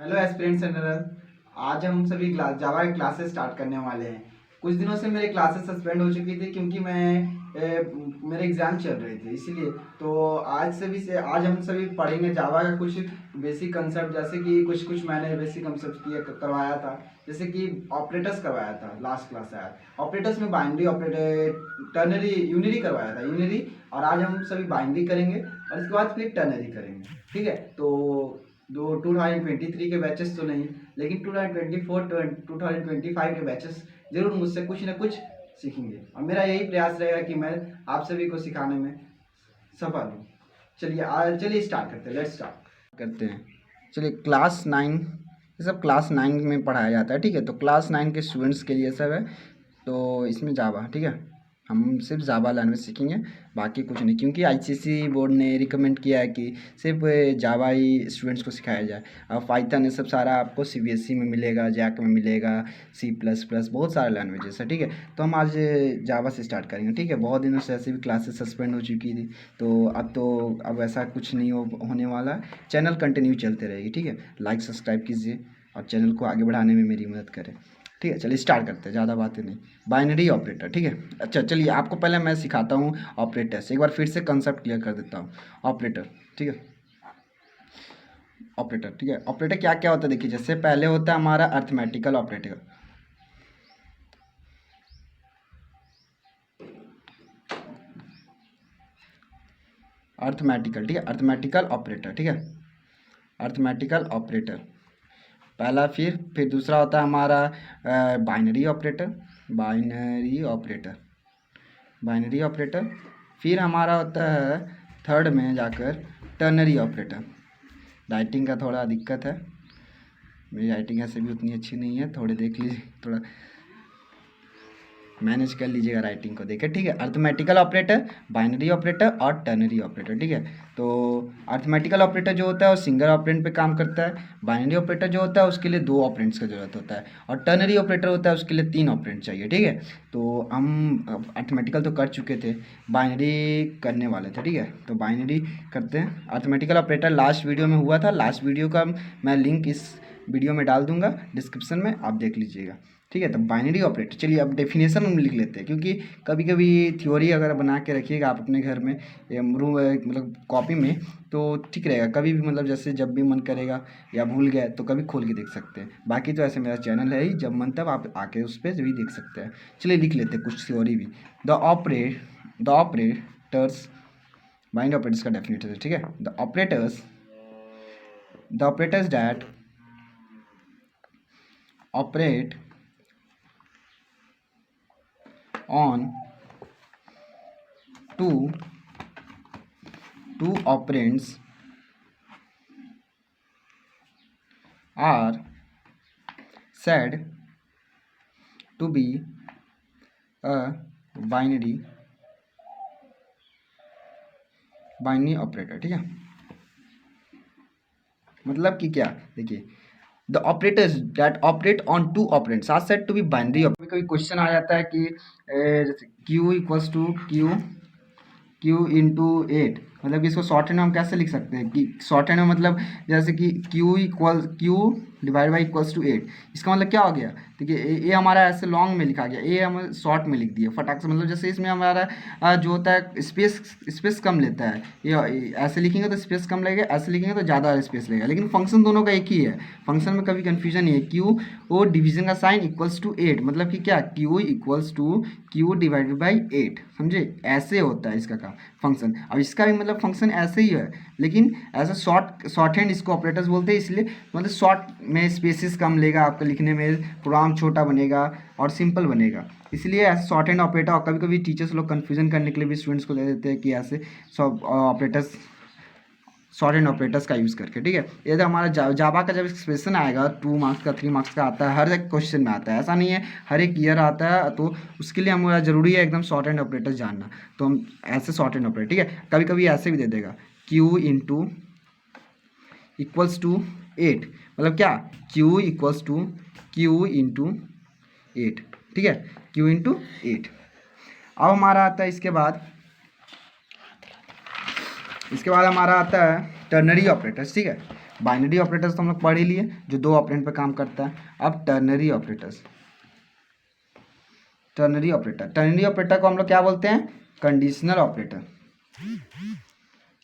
Hello aspirants general. आज हम सभी जावा के क्लासेस स्टार्ट करने वाले हैं। कुछ दिनों से मेरे क्लासेस सस्पेंड हो चुकी थी क्योंकि मेरे एग्ज़ाम चल रहे थे, इसीलिए तो आज हम सभी पढ़ेंगे जावा का कुछ बेसिक कंसेप्ट। जैसे कि कुछ मैंने बेसिक कंसेप्ट करवाया था, जैसे कि ऑपरेटर्स करवाया था लास्ट क्लास आया। ऑपरेटर्स में बाइनरी ऑपरेटर, टर्नरी, यूनरी करवाया था, यूनरी। और आज हम सभी बाइनरी करेंगे और इसके बाद फिर टर्नरी करेंगे। ठीक है, तो 2023 के बैचेस तो नहीं, लेकिन 2024 2025 के बैचेस जरूर मुझसे कुछ ना कुछ सीखेंगे और मेरा यही प्रयास रहेगा कि मैं आप सभी को सिखाने में सफल हूँ। चलिए स्टार्ट करते हैं, लेट्स स्टार्ट करते हैं। चलिए क्लास 9, ये सब क्लास 9 में पढ़ाया जाता है। ठीक है, तो क्लास 9 के स्टूडेंट्स के लिए सब है। तो इसमें जावा, ठीक है, हम सिर्फ जावा लैंग्वेज सीखेंगे, बाकी कुछ नहीं, क्योंकि आईसीएसई बोर्ड ने रिकमेंड किया है कि सिर्फ जावा ही स्टूडेंट्स को सिखाया जाए। अब पाइथन ये सब सारा आपको सीबीएसई में मिलेगा, जैक में मिलेगा, सी प्लस प्लस, बहुत सारे लैंग्वेजेस है। ठीक है, तो हम आज जावा से स्टार्ट करेंगे। ठीक है, बहुत दिनों से ऐसे भी क्लासेस सस्पेंड हो चुकी थी, अब ऐसा कुछ नहीं होने वाला है। चैनल कंटिन्यू चलते रहेगी। ठीक है, लाइक सब्सक्राइब कीजिए और चैनल को आगे बढ़ाने में मेरी मदद करें। ठीक है, चलिए स्टार्ट करते हैं, ज़्यादा बातें नहीं। बाइनरी ऑपरेटर, ठीक है। अच्छा चलिए, आपको पहले मैं सिखाता हूँ ऑपरेटर्स, एक बार फिर से कंसेप्ट क्लियर कर देता हूँ। ऑपरेटर, ठीक है, ऑपरेटर, ठीक है। ऑपरेटर क्या क्या होता है देखिए, जैसे पहले होता है हमारा अर्थमेटिकल ऑपरेटर। अर्थमेटिकल, ठीक है, अर्थमेटिकल ऑपरेटर, ठीक है, अर्थमेटिकल ऑपरेटर पहला। फिर दूसरा होता है हमारा binary operator, binary operator, binary operator. फिर हमारा होता है थर्ड में जाकर टर्नरी ऑपरेटर। राइटिंग का थोड़ा दिक्कत है, मेरी राइटिंग ऐसे भी उतनी अच्छी नहीं है, थोड़े देख लीजिए, थोड़ा मैनेज कर लीजिएगा राइटिंग को देखे। ठीक है, अर्थमेटिकल ऑपरेटर, बाइनरी ऑपरेटर और टर्नरी ऑपरेटर। ठीक है, तो अर्थमेटिकल ऑपरेटर जो होता है वो सिंगल ऑपरेंड पे काम करता है। बाइनरी ऑपरेटर जो होता है उसके लिए 2 ऑपरेंड्स का जरूरत होता है, और टर्नरी ऑपरेटर होता है उसके लिए 3 ऑपरेंड चाहिए। ठीक है, तो हम अर्थमेटिकल तो कर चुके थे, बाइनरी करने वाले थे। ठीक है, तो बाइनरी करते हैं। अर्थमेटिकल ऑपरेटर लास्ट वीडियो में हुआ था, लास्ट वीडियो का मैं लिंक इस वीडियो में डाल दूंगा डिस्क्रिप्शन में, आप देख लीजिएगा। ठीक है, तो बाइनरी ऑपरेटर, चलिए अब डेफिनेशन हम लिख लेते हैं, क्योंकि कभी कभी थ्योरी अगर बना के रखिएगा आप अपने घर में, रूम मतलब कॉपी में, तो ठीक रहेगा। कभी भी मतलब जैसे जब भी मन करेगा या भूल गए तो कभी खोल के देख सकते हैं। बाकी तो ऐसे मेरा चैनल है ही, जब मन तब आप आके उस पर भी देख सकते हैं। चलिए लिख लेते हैं कुछ थ्योरी भी। द ऑपरेटर्स, बाइनरी ऑपरेटर्स का डेफिनेशन है। ठीक है, the operators that operate on two operands are said to be a binary operator. ठीक है, मतलब कि क्या, देखिए, the operators that operate on 2 operands are said to be binary. कभी कभी क्वेश्चन आ जाता है कि जैसे Q equals to Q into 8, मतलब कि इसको शॉर्ट हैंड में हम कैसे लिख सकते हैं कि शॉर्ट हैंड में मतलब जैसे कि Q divide by equals to 8। इसका मतलब क्या हो गया, देखिए ए हमारा ऐसे लॉन्ग में लिखा गया, ए हम शॉर्ट में लिख दिया फटाक से, मतलब जैसे इसमें हमारा जो होता है स्पेस कम लेता है। ये ऐसे लिखेंगे तो स्पेस कम लगेगा, ऐसे लिखेंगे तो ज़्यादा स्पेस लगेगा, लेकिन फंक्शन दोनों का एक ही है। फंक्शन में कभी कन्फ्यूजन नहीं है। क्यू वो डिवीजन का साइन इक्वल्स टू 8, मतलब कि क्या, Q equals to Q divided by 8, समझे, ऐसे होता है इसका काम फंक्शन। अब इसका भी मतलब फंक्शन ऐसे ही है, लेकिन ऐसा शॉर्ट हैंड इसको ऑपरेटर्स बोलते हैं, इसलिए मतलब शॉर्ट में स्पेसिस कम लेगा, आपका लिखने में प्रोग्राम छोटा बनेगा और सिंपल बनेगा, इसलिए ऐसे शॉर्ट हैंड ऑपरेटर। और कभी कभी टीचर्स लोग कन्फ्यूजन करने के लिए भी स्टूडेंट्स को दे देते हैं कि ऐसे सब ऑपरेटर्स, शॉर्ट हैंड ऑपरेटर्स का यूज़ करके। ठीक है, ये तो हमारा जावा का जब एक्सप्रेशन आएगा 2 मार्क्स का, 3 मार्क्स का आता है, हर एक क्वेश्चन में आता है, ऐसा नहीं है, हर एक ईयर आता है, तो उसके लिए हमारा ज़रूरी है एकदम शॉर्ट हैंड ऑपरेटर जानना। तो हम ऐसे शॉर्ट हैंड ऑपरेटर, ठीक है, कभी कभी ऐसे भी दे देगा Q इंटू इक्वल्स टू 8, मतलब क्या, Q equals to Q into 8। ठीक है, Q इंटू 8। अब हमारा आता है इसके बाद हमारा आता है टर्नरी ऑपरेटर्स। ठीक है, बाइनरी ऑपरेटर्स तो हम लोग पढ़ ही लिए, जो दो ऑपरेंड पे काम करता है। अब टर्नरी ऑपरेटर्स, टर्नरी ऑपरेटर को हम लोग क्या बोलते हैं? कंडीशनल ऑपरेटर,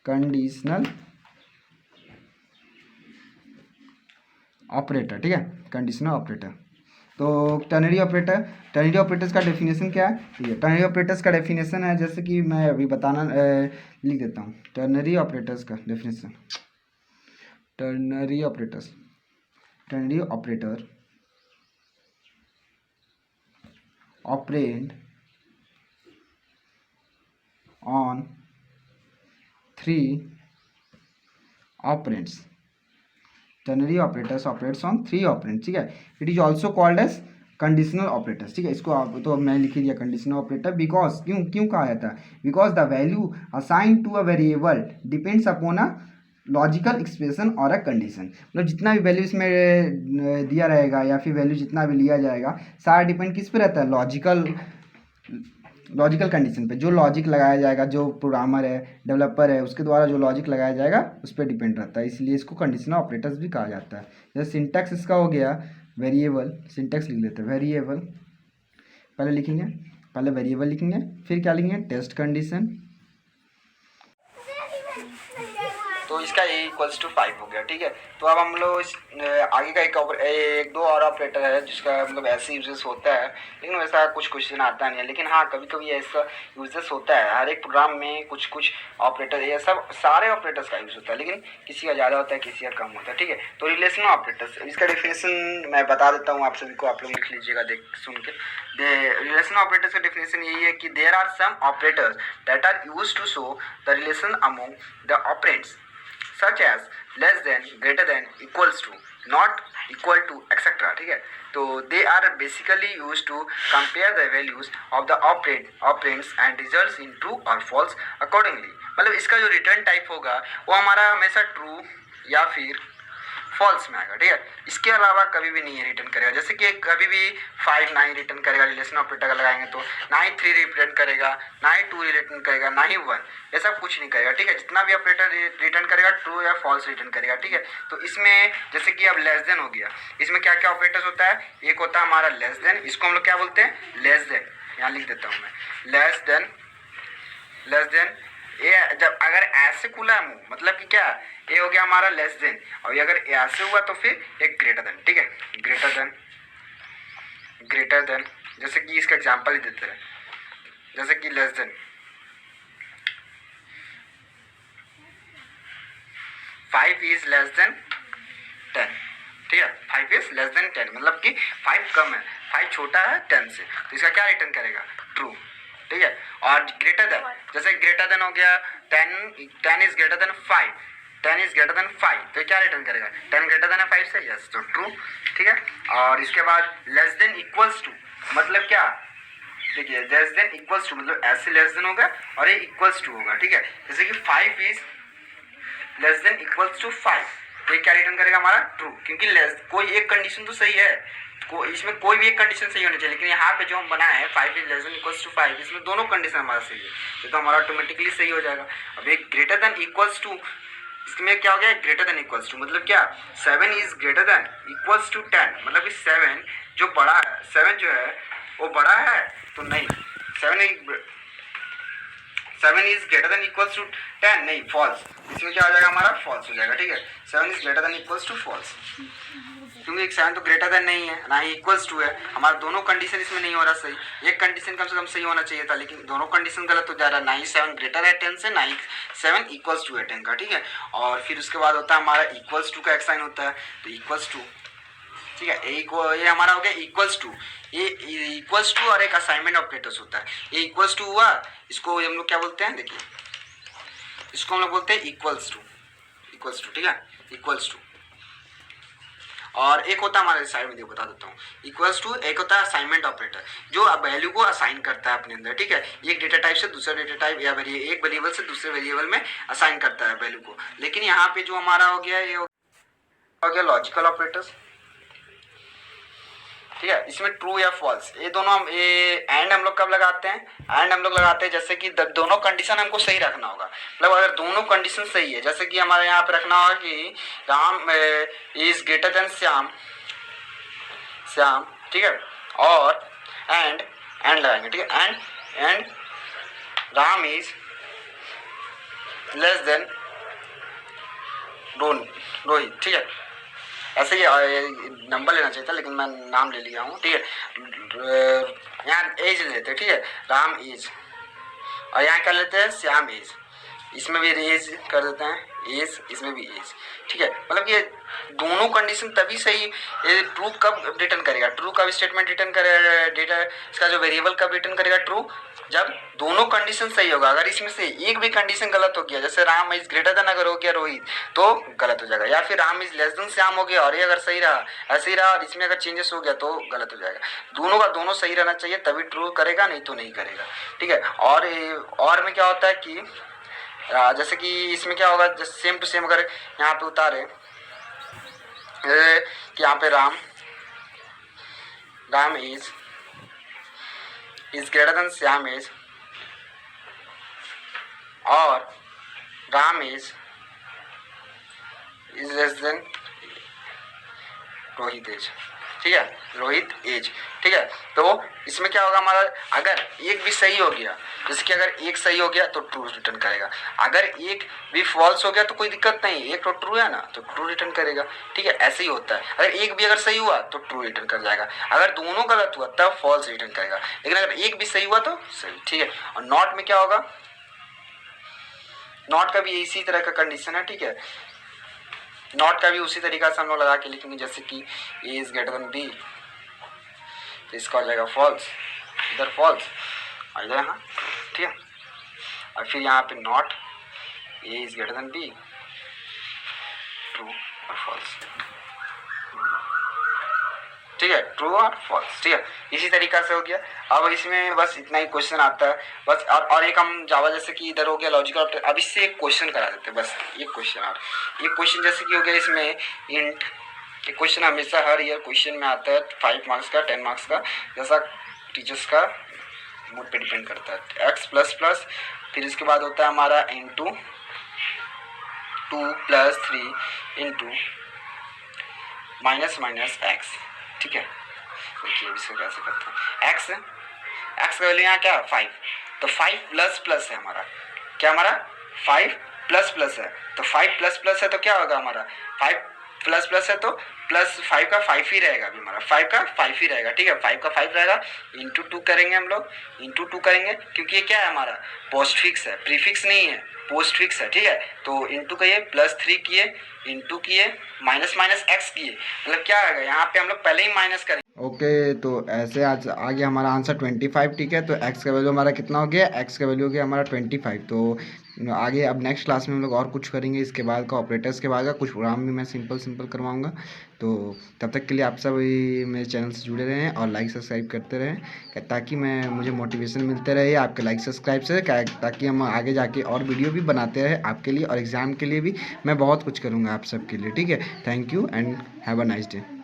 कंडीशनल ऑपरेटर, ठीक है, कंडीशनल ऑपरेटर। तो टर्नरी ऑपरेटर्स का डेफिनेशन क्या है? ठीक है, टर्नरी ऑपरेटर्स का डेफिनेशन है, जैसे कि मैं अभी बताना लिख देता हूँ। टर्नरी ऑपरेटर्स का definition, ternary operator operand on 3 operands, ternary operators operates on 3 operands, ठीक है। It is also called as conditional operators, ठीक है। इसको आप तो मैं लिख ही दिया कंडीशनल ऑपरेटर, बिकॉज क्यों क्यों कहा जाता है? Because the value assign to a variable depends upon a logical expression और अ कंडीशन। मतलब जितना भी वैल्यू इसमें दिया रहेगा या फिर वैल्यू जितना भी लिया जाएगा, सारा डिपेंड किस पे रहता है? लॉजिकल कंडीशन पे। जो लॉजिक लगाया जाएगा, जो प्रोग्रामर है, डेवलपर है, उसके द्वारा जो लॉजिक लगाया जाएगा उस पर डिपेंड रहता है, इसलिए इसको कंडीशनल ऑपरेटर्स भी कहा जाता है। जैसे सिंटैक्स इसका हो गया वेरिएबल, सिंटैक्स लिख लेते हैं वेरिएबल, पहले लिखेंगे, पहले वेरिएबल लिखेंगे, फिर क्या लिखेंगे? टेस्ट कंडीशन, तो इसका ए इक्वल्स टू 5 हो गया, ठीक है। तो अब हम लोग आगे का एक दो और ऑपरेटर है जिसका मतलब ऐसे यूजेस होता है, लेकिन वैसा कुछ क्वेश्चन आता नहीं है, लेकिन हाँ कभी कभी ऐसा यूजेस होता है। हर एक प्रोग्राम में कुछ कुछ ऑपरेटर, ये सब सारे ऑपरेटर्स का यूज होता है, लेकिन किसी का ज़्यादा होता है, किसी का कम होता है, ठीक है। तो रिलेशनल ऑपरेटर्स, इसका डेफिनेशन मैं बता देता हूँ आप सभी को, आप लोग लिख लीजिएगा देख सुन के। रिलेशनल ऑपरेटर्स का डेफिनेशन यही है कि there are some operators that are used to show the relation among the operands such as less than, greater than, equals to, not equal to, etc. ठीक है। तो they are basically used to compare the values of the operands and results in true or false accordingly। मतलब इसका जो return type होगा वो हमारा हमेशा ट्रू या फिर फॉल्स में आएगा, ठीक है। इसके अलावा कभी भी नहीं रिटर्न करेगा, जैसे कि कभी भी 5 ना ही रिटर्न करेगा, रिलेशन ऑपरेटर का लगाएंगे तो ना ही 3 रिटर्न करेगा, ना ही 2 रिटर्न करेगा, ना ही 1, ऐसा कुछ नहीं करेगा, ठीक है। जितना भी ऑपरेटर रिटर्न करेगा ट्रू या फॉल्स रिटर्न करेगा, ठीक है। तो इसमें जैसे कि अब लेस देन हो गया, इसमें क्या क्या ऑपरेटर्स होता है? एक होता है हमारा लेस देन, इसको हम लोग क्या बोलते हैं? लेस देन, यहाँ लिख देता हूँ मैं, लेस देन। ये जब अगर ऐसे खुला है मुंह, मतलब कि क्या, ये हो गया हमारा लेस देन, और अगर ऐसे हुआ तो फिर एक ग्रेटर देन, ठीक है। ग्रेटर देन, जैसे कि इसका एग्जांपल ही देते हैं, जैसे कि less than 5 is less then 10, ठीक है। 5 इज लेस देन 10 मतलब कि 5 कम है, 5 छोटा है 10 से, तो इसका क्या रिटर्न करेगा? ट्रू, ठीक है। और ग्रेटर देन, जैसे ग्रेटर देन हो गया 10 is greater then 5, 10 is greater then 5, तो क्या रिटर्न करेगा? 10 ग्रेटर देन 5 से, यस, तो ट्रू, ठीक है। और इसके बाद लेस देन इक्वल्स टू, मतलब क्या, देखिए लेस देन इक्वल्स टू मतलब ऐसे लेस देन होगा और ये इक्वल्स टू होगा, ठीक है। जैसे कि 5 is less than equals to 5, तो ये क्या रिटर्न करेगा? हमारा ट्रू, क्योंकि लेस कोई एक कंडीशन तो सही है, इसमें कोई भी एक कंडीशन सही होनी चाहिए, लेकिन यहाँ पे जो हम बनाए हैं 5 is less than equals to 5, इसमें दोनों कंडीशन हमारा सही है, तो हमारा ऑटोमेटिकली सही हो जाएगा। अब एक ग्रेटर देन इक्वल्स टू, इसमें क्या हो गया? ग्रेटर देन इक्वल्स टू मतलब क्या? 7 is greater than equals to 10, मतलब कि 7 जो बड़ा है, 7 जो है वो बड़ा है, तो नहीं, 7 is greater than equals to 10, नहीं, फॉल्स, इसमें क्या हो जाएगा? हमारा फॉल्स हो जाएगा, ठीक है। 7 is greater than equals to false, क्योंकि 7 तो ग्रेटर देन नहीं है, ना ही इक्वल्स टू है, हमारा दोनों कंडीशन इसमें नहीं हो रहा सही, एक कंडीशन कम से कम सही होना चाहिए था, लेकिन दोनों कंडीशन गलत हो जा रहा है, ना ही 7 ग्रेटर है 10 से, ना ही 7 इक्वल्स टू है 10 का, ठीक है। और फिर उसके बाद होता है हमारा इक्वल्स टू का एक साइन होता है, तो इक्वल्स टू, ठीक है, ये हमारा हो गया इक्वल्स टू, ये इक्वल्स टू और एक असाइनमेंट ऑपरेटर्स होता है, ये इक्वल्स टू हुआ, इसको हम लोग क्या बोलते हैं? देखिए, इसको हम लोग बोलते हैं इक्वल्स टू, ठीक है, इक्वल्स टू। और एक होता है हमारे साइड में, देखो बता देता हूँ, इक्वल्स टू, एक होता है असाइनमेंट ऑपरेटर जो वैल्यू को असाइन करता है अपने अंदर, ठीक है। एक डेटा टाइप से दूसरा डेटा टाइप या एक वेरिएबल से दूसरे वेरिएबल में असाइन करता है वैल्यू को। लेकिन यहाँ पे जो हमारा हो गया, ये हो गया लॉजिकल ऑपरेटर्स, ठीक है। इसमें ट्रू या फॉल्स ये दोनों हम एंड हम लोग कब लगाते हैं, एंड हम लोग लगाते हैं जैसे कि दोनों कंडीशन हमको सही रखना होगा। मतलब अगर दोनों कंडीशन सही है, जैसे कि हमारे यहाँ पे रखना होगा कि Ram is greater than Shyam, Shyam, ठीक है, और एंड लगाएंगे, ठीक है, and Ram is less than Rohit, ठीक है। ऐसे ही नंबर लेना चाहिए था लेकिन मैं नाम ले लिया हूँ, ठीक है। यहाँ एज लेते हैं, ठीक है, राम एज, और यहाँ कर लेते हैं श्याम एज, इसमें भी एज कर देते हैं एज, इसमें भी एज, ठीक है। मतलब ये दोनों कंडीशन तभी सही, ये ट्रू कब रिटर्न करेगा, ट्रू कब स्टेटमेंट रिटर्न करेगा, डेटा इसका जो वेरिएबल कब रिटर्न करेगा, ट्रू, जब दोनों कंडीशन सही होगा। अगर इसमें से एक भी कंडीशन गलत हो गया, जैसे राम इज ग्रेटर देन अगर हो गया रोहित, तो गलत हो जाएगा, या फिर Ram is less then Shyam हो गया और ये अगर सही रहा, ऐसे ही रहा, और इसमें अगर चेंजेस हो गया तो गलत हो जाएगा। दोनों का दोनों सही रहना चाहिए तभी ट्रू करेगा, नहीं तो नहीं करेगा, ठीक है। और में क्या होता है कि जैसे कि इसमें क्या होगा, जैसे सेम टू सेम अगर यहाँ पे उतारे कि यहाँ पे Ram is greater than Shyam is, और Ram is less than Rohit age, ठीक है, रोहित एज, ठीक है। तो इसमें क्या होगा हमारा, अगर एक भी सही हो गया, जैसे कि अगर एक सही हो गया तो ट्रू रिटर्न करेगा, अगर एक भी फॉल्स हो गया तो कोई दिक्कत नहीं, एक तो ट्रू है ना तो ट्रू रिटर्न करेगा, ठीक है। ऐसे ही होता है, अगर एक भी अगर सही हुआ तो ट्रू रिटर्न कर जाएगा, अगर दोनों गलत हुआ तब फॉल्स रिटर्न करेगा, लेकिन अगर एक भी सही हुआ तो सही, ठीक है। और नॉट में क्या होगा, नॉट का भी इसी तरह का कंडीशन है, ठीक है। नॉट का भी उसी तरीका से हम लोग लगा के लिखेंगे, जैसे कि ए इज ग्रेटर देन बी, तो इसका हो जाएगा फॉल्स, इधर फॉल्स और इधर यहाँ, ठीक है। और फिर यहाँ पे not A is greater than B, true और फॉल्स, ठीक है, ट्रू और फॉल्स, ठीक है। इसी तरीका से हो गया। अब इसमें बस इतना ही क्वेश्चन आता है बस, और एक हम जावा जैसे कि इधर हो गया लॉजिकल, अब इससे एक क्वेश्चन करा देते हैं, बस एक क्वेश्चन, और एक क्वेश्चन जैसे कि हो गया इसमें इंट, ये क्वेश्चन हमेशा हर ईयर क्वेश्चन में आता है 5 मार्क्स का 10 मार्क्स का, जैसा टीचर्स का मूड पे डिपेंड करता है। एक्स प्लस प्लस, फिर इसके बाद होता है हमारा इंटू 2 + 3 इंटू माइनस एक्स, ठीक है। देखिए इसको कैसे करते हैं, एक्स का वैल्यू यहाँ क्या है 5, तो 5 प्लस प्लस है हमारा, क्या हमारा 5 प्लस प्लस है, तो 5 प्लस प्लस है तो क्या होगा हमारा 5 प्लस प्लस है तो प्लस 5 का 5 ही रहेगा, अभी हमारा 5 का 5 ही रहेगा, ठीक है। 5 का 5 रहेगा, इंटू 2 करेंगे हम लोग, इंटू 2 करेंगे क्योंकि ये क्या है हमारा पोस्ट फिक्स है, प्रीफिक्स नहीं है, पोस्ट फिक्स है, ठीक है। तो इंटू करिए, +3 किए, इंटू किए, माइनस एक्स किए, मतलब क्या आएगा यहाँ पे हम लोग पहले ही माइनस करेंगे। ओके, तो ऐसे आज आ गया हमारा आंसर 25, ठीक है। तो एक्स का वैल्यू हमारा कितना हो गया, एक्स का वैल्यू हो गया हमारा 25। तो आगे अब नेक्स्ट क्लास में हम लोग और कुछ करेंगे, इसके बाद का ऑपरेटर्स के बाद का कुछ प्रोग्राम भी मैं सिंपल करवाऊँगा। तो तब तक के लिए आप सब मेरे चैनल से जुड़े रहें और लाइक सब्सक्राइब करते रहें, ताकि मुझे मोटिवेशन मिलते रहे आपके लाइक सब्सक्राइब से, ताकि हम आगे जाके और वीडियो भी बनाते रहे आपके लिए, और एग्ज़ाम के लिए भी मैं बहुत कुछ करूँगा आप सबके लिए, ठीक है। Thank you and have a nice day.